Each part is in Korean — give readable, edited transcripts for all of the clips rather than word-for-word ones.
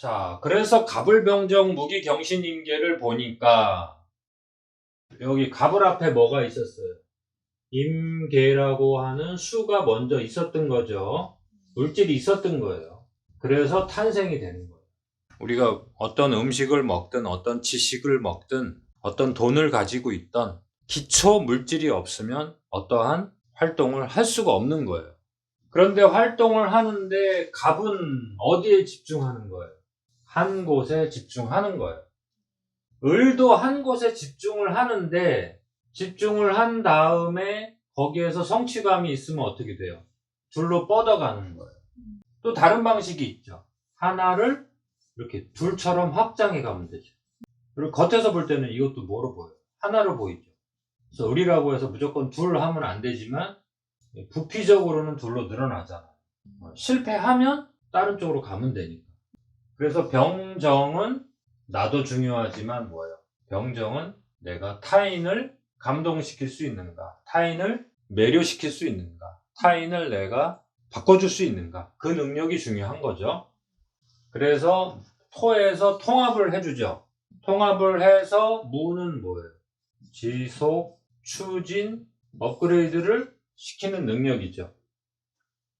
자, 그래서 갑을병정 무기경신임계를 보니까 여기 갑을 앞에 뭐가 있었어요? 임계라고 하는 수가 먼저 있었던 거죠. 물질이 있었던 거예요. 그래서 탄생이 되는 거예요. 우리가 어떤 음식을 먹든 어떤 지식을 먹든 어떤 돈을 가지고 있던 기초 물질이 없으면 어떠한 활동을 할 수가 없는 거예요. 그런데 활동을 하는데 갑은 어디에 집중하는 거예요? 한 곳에 집중하는 거예요. 을도 한 곳에 집중을 하는데 집중을 한 다음에 거기에서 성취감이 있으면 어떻게 돼요? 둘로 뻗어가는 거예요. 또 다른 방식이 있죠. 하나를 이렇게 둘처럼 확장해 가면 되죠. 그리고 겉에서 볼 때는 이것도 뭐로 보여요? 하나로 보이죠. 그래서 을이라고 해서 무조건 둘 하면 안 되지만 부피적으로는 둘로 늘어나잖아요. 실패하면 다른 쪽으로 가면 되니까. 그래서 병정은 나도 중요하지만 뭐예요? 병정은 내가 타인을 감동시킬 수 있는가? 타인을 매료시킬 수 있는가? 타인을 내가 바꿔줄 수 있는가? 그 능력이 중요한 거죠. 그래서 토에서 통합을 해주죠. 통합을 해서 무는 뭐예요? 지속, 추진, 업그레이드를 시키는 능력이죠.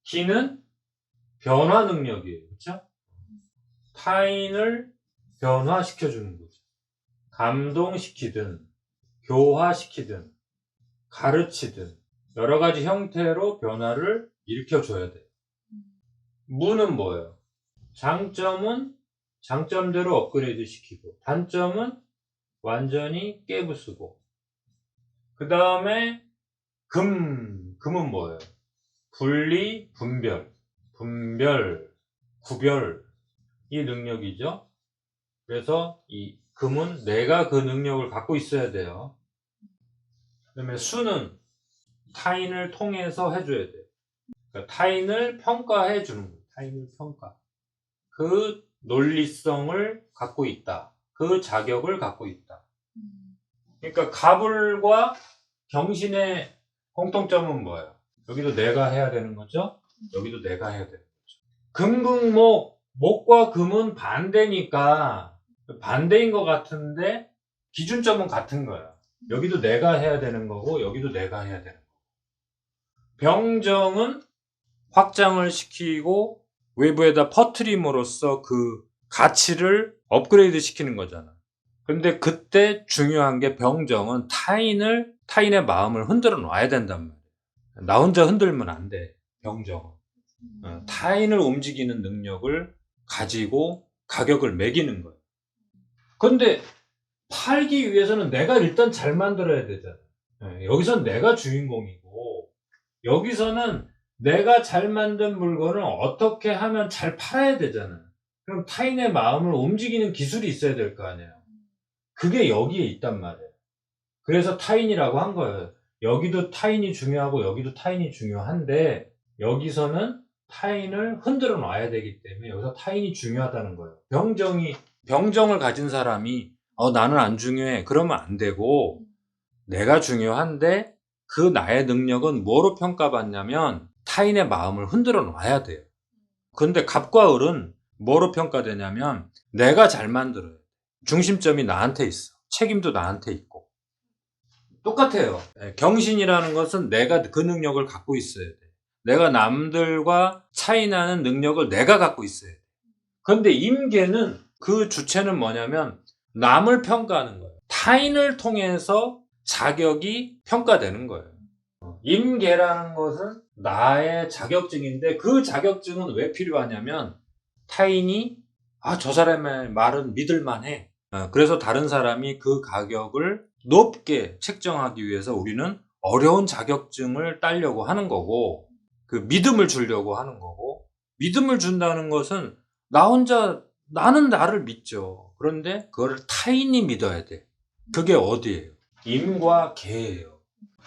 기는 변화 능력이에요. 그렇죠? 타인을 변화시켜주는 거죠. 감동시키든 교화시키든 가르치든 여러 가지 형태로 변화를 일으켜줘야 돼요. 무는 뭐예요? 장점은 장점대로 업그레이드 시키고 단점은 완전히 깨부수고 그 다음에 금은 뭐예요? 분리, 분별, 구별 이 능력이죠. 그래서 이 금은 내가 그 능력을 갖고 있어야 돼요. 그 다음에 수는 타인을 통해서 해줘야 돼요. 그러니까 타인을 평가해 주는 거예요. 타인을 평가. 그 논리성을 갖고 있다. 그 자격을 갖고 있다. 그러니까 갑을과 경신의 공통점은 뭐예요? 여기도 내가 해야 되는 거죠? 여기도 내가 해야 되는 거죠. 금극목, 목과 금은 반대니까 반대인 것 같은데 기준점은 같은 거예요. 여기도 내가 해야 되는 거고 여기도 내가 해야 되는 거고. 병정은 확장을 시키고 외부에다 퍼트림으로써 그 가치를 업그레이드 시키는 거잖아. 근데 그때 중요한 게 병정은 타인의 마음을 흔들어 놔야 된단 말이야. 나 혼자 흔들면 안 돼. 병정은. 타인을 움직이는 능력을 가지고 가격을 매기는 거예요. 근데 팔기 위해서는 내가 일단 잘 만들어야 되잖아. 여기선 내가 주인공이고 여기서는 내가 잘 만든 물건을 어떻게 하면 잘 팔아야 되잖아. 그럼 타인의 마음을 움직이는 기술이 있어야 될 거 아니에요. 그게 여기에 있단 말이에요. 그래서 타인이라고 한 거예요. 여기도 타인이 중요하고 여기도 타인이 중요한데 여기서는 타인을 흔들어 놔야 되기 때문에 여기서 타인이 중요하다는 거예요. 병정을 가진 사람이 나는 안 중요해 그러면 안 되고 내가 중요한데 그 나의 능력은 뭐로 평가받냐면 타인의 마음을 흔들어 놔야 돼요. 근데 갑과 을은 뭐로 평가되냐면 내가 잘 만들어요. 중심점이 나한테 있어. 책임도 나한테 있고. 똑같아요. 경신이라는 것은 내가 그 능력을 갖고 있어야 돼. 내가 남들과 차이나는 능력을 내가 갖고 있어야 돼. 그런데 임계는 그 주체는 뭐냐면 남을 평가하는 거예요. 타인을 통해서 자격이 평가되는 거예요. 임계라는 것은 나의 자격증인데 그 자격증은 왜 필요하냐면 타인이 저 사람의 말은 믿을만해. 그래서 다른 사람이 그 가격을 높게 책정하기 위해서 우리는 어려운 자격증을 따려고 하는 거고 그 믿음을 주려고 하는 거고 믿음을 준다는 것은 나는 나를 믿죠. 그런데 그걸 타인이 믿어야 돼. 그게 어디예요? 임과 계예요.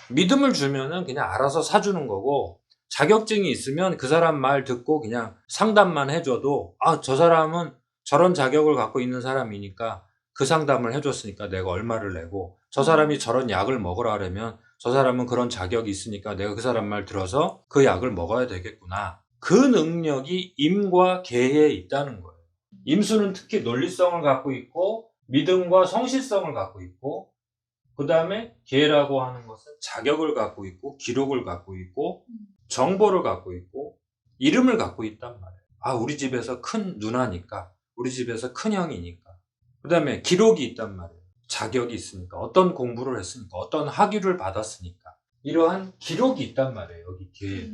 믿음을 주면은 그냥 알아서 사주는 거고 자격증이 있으면 그 사람 말 듣고 그냥 상담만 해줘도 저 사람은 저런 자격을 갖고 있는 사람이니까 그 상담을 해줬으니까 내가 얼마를 내고 저 사람이 저런 약을 먹으라 그러면 저 사람은 그런 자격이 있으니까 내가 그 사람 말 들어서 그 약을 먹어야 되겠구나. 그 능력이 임과 계에 있다는 거예요. 임수는 특히 논리성을 갖고 있고 믿음과 성실성을 갖고 있고 그 다음에 계라고 하는 것은 자격을 갖고 있고 기록을 갖고 있고 정보를 갖고 있고 이름을 갖고 있단 말이에요. 아, 우리 집에서 큰 누나니까, 우리 집에서 큰 형이니까. 그 다음에 기록이 있단 말이에요. 자격이 있으니까, 어떤 공부를 했으니까, 어떤 학위를 받았으니까. 이러한 기록이 있단 말이에요. 여기 뒤에.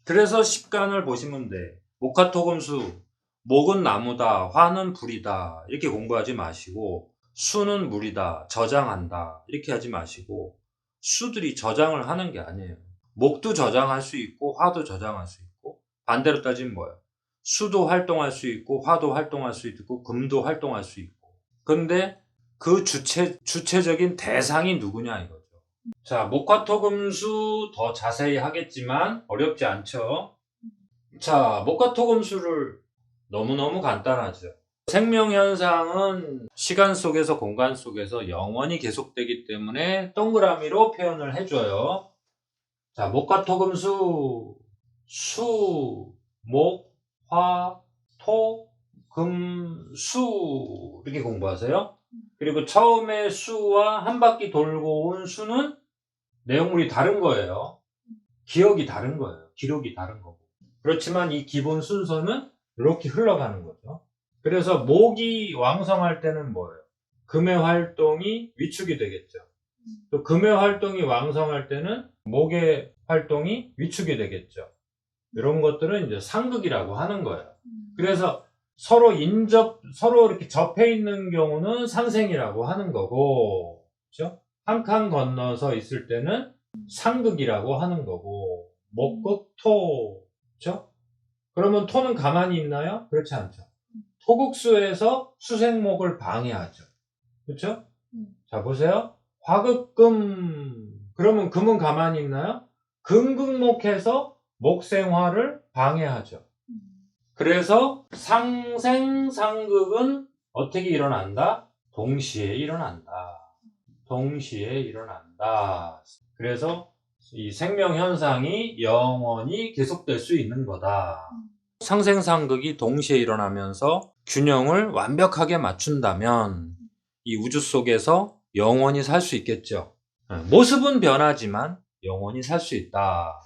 그래서 십간을 보시면 돼. 목화토금수, 목은 나무다, 화는 불이다, 이렇게 공부하지 마시고, 수는 물이다, 저장한다, 이렇게 하지 마시고, 수들이 저장을 하는 게 아니에요. 목도 저장할 수 있고 화도 저장할 수 있고, 반대로 따지면 뭐예요? 수도 활동할 수 있고 화도 활동할 수 있고 금도 활동할 수 있고. 근데 그 주체적인 대상이 누구냐 이거죠. 자, 목화토금수 더 자세히 하겠지만 어렵지 않죠. 자, 목화토금수를 너무너무 간단하죠. 생명현상은 시간 속에서 공간 속에서 영원히 계속되기 때문에 동그라미로 표현을 해줘요. 자, 목화토금수, 수, 목, 화, 토, 금, 수 이렇게 공부하세요. 그리고 처음에 수와 한 바퀴 돌고 온 수는 내용물이 다른 거예요. 기억이 다른 거예요. 기록이 다른 거고. 그렇지만 이 기본 순서는 이렇게 흘러가는 거죠. 그래서 목이 왕성할 때는 뭐예요? 금의 활동이 위축이 되겠죠. 또 금의 활동이 왕성할 때는 목의 활동이 위축이 되겠죠. 이런 것들은 이제 상극이라고 하는 거예요. 그래서 서로 이렇게 접해 있는 경우는 상생이라고 하는 거고, 그렇죠? 한 칸 건너서 있을 때는 상극이라고 하는 거고, 목극, 토, 그렇죠? 그러면 토는 가만히 있나요? 그렇지 않죠. 토국수에서 수생목을 방해하죠. 그렇죠? 자, 보세요. 화극금. 그러면 금은 가만히 있나요? 금극목해서 목생화를 방해하죠. 그래서 상생상극은 어떻게 일어난다? 동시에 일어난다. 동시에 일어난다. 그래서 이 생명현상이 영원히 계속될 수 있는 거다. 상생상극이 동시에 일어나면서 균형을 완벽하게 맞춘다면 이 우주 속에서 영원히 살 수 있겠죠. 모습은 변하지만 영원히 살 수 있다.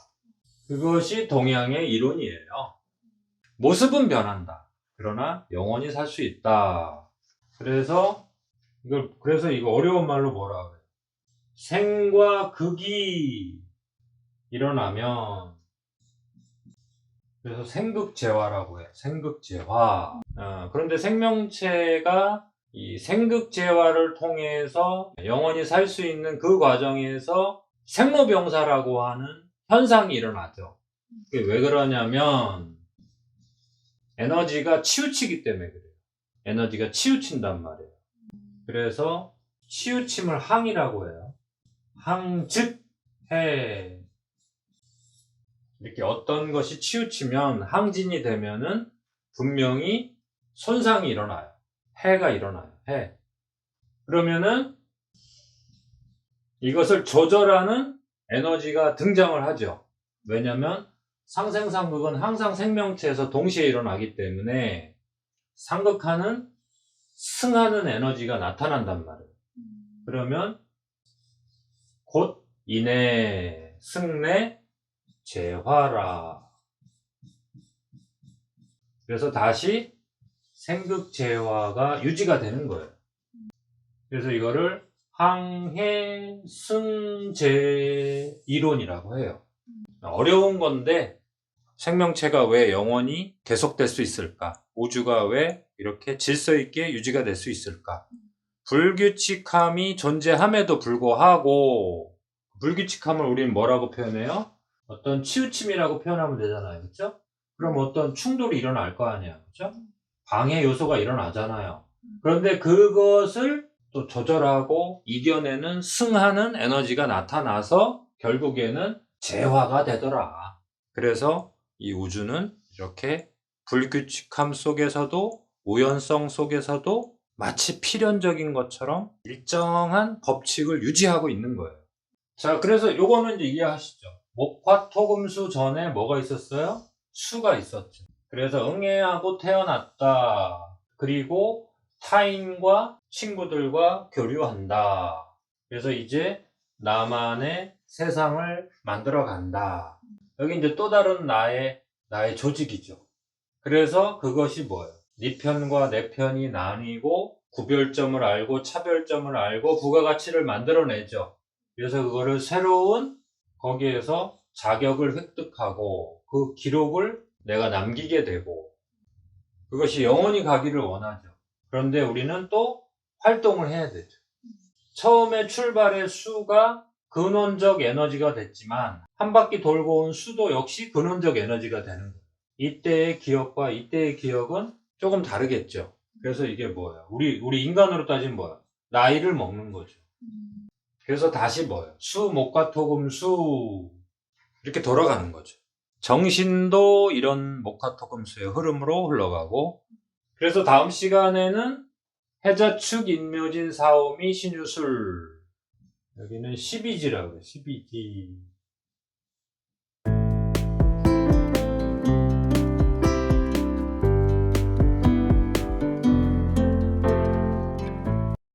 그것이 동양의 이론이에요. 모습은 변한다. 그러나 영원히 살 수 있다. 그래서 이거 어려운 말로 뭐라 그래요? 생과 극이 일어나면, 그래서 생극재화라고 해요. 생극재화. 그런데 생명체가 이 생극재화를 통해서 영원히 살 수 있는 그 과정에서 생로병사라고 하는 현상이 일어나죠. 그게 왜 그러냐면 에너지가 치우치기 때문에 그래요. 에너지가 치우친단 말이에요. 그래서 치우침을 항이라고 해요. 항즉 해. 이렇게 어떤 것이 치우치면 항진이 되면은 분명히 손상이 일어나요. 해가 일어나요. 해. 그러면은 이것을 조절하는 에너지가 등장을 하죠. 왜냐면 상생상극은 항상 생명체에서 동시에 일어나기 때문에 상극하는 승하는 에너지가 나타난단 말이에요. 그러면 곧 인해 승내 재화라. 그래서 다시 생극재화가 유지가 되는 거예요. 그래서 이거를 항해승재 이론이라고 해요. 어려운 건데 생명체가 왜 영원히 계속될 수 있을까? 우주가 왜 이렇게 질서 있게 유지가 될 수 있을까? 불규칙함이 존재함에도 불구하고, 불규칙함을 우리는 뭐라고 표현해요? 어떤 치우침이라고 표현하면 되잖아요. 그렇죠? 그럼 어떤 충돌이 일어날 거 아니에요. 그렇죠? 방해 요소가 일어나잖아요. 그런데 그것을 또 조절하고 이겨내는 승하는 에너지가 나타나서 결국에는 재화가 되더라. 그래서 이 우주는 이렇게 불규칙함 속에서도 우연성 속에서도 마치 필연적인 것처럼 일정한 법칙을 유지하고 있는 거예요. 자, 그래서 요거는 이제 이해하시죠? 목화토금수 전에 뭐가 있었어요? 수가 있었죠. 그래서 응애하고 태어났다. 그리고 타인과 친구들과 교류한다. 그래서 이제 나만의 세상을 만들어 간다. 여기 이제 또 다른 나의 조직이죠. 그래서 그것이 뭐예요? 네 편과 내 편이 나뉘고 구별점을 알고 차별점을 알고 부가가치를 만들어내죠. 그래서 그거를 새로운 거기에서 자격을 획득하고 그 기록을 내가 남기게 되고 그것이 영원히 가기를 원하죠. 그런데 우리는 또 활동을 해야 되죠. 처음에 출발의 수가 근원적 에너지가 됐지만 한 바퀴 돌고 온 수도 역시 근원적 에너지가 되는 거예요. 이때의 기억과 이때의 기억은 조금 다르겠죠. 그래서 이게 뭐예요? 우리 인간으로 따지면 뭐예요? 나이를 먹는 거죠. 그래서 다시 뭐예요? 수, 목화, 토금, 수 이렇게 돌아가는 거죠. 정신도 이런 목화, 토금, 수의 흐름으로 흘러가고 그래서 다음 시간에는 해자축, 인묘진, 사오미, 신유술 여기는 12지라고 그래요. 12지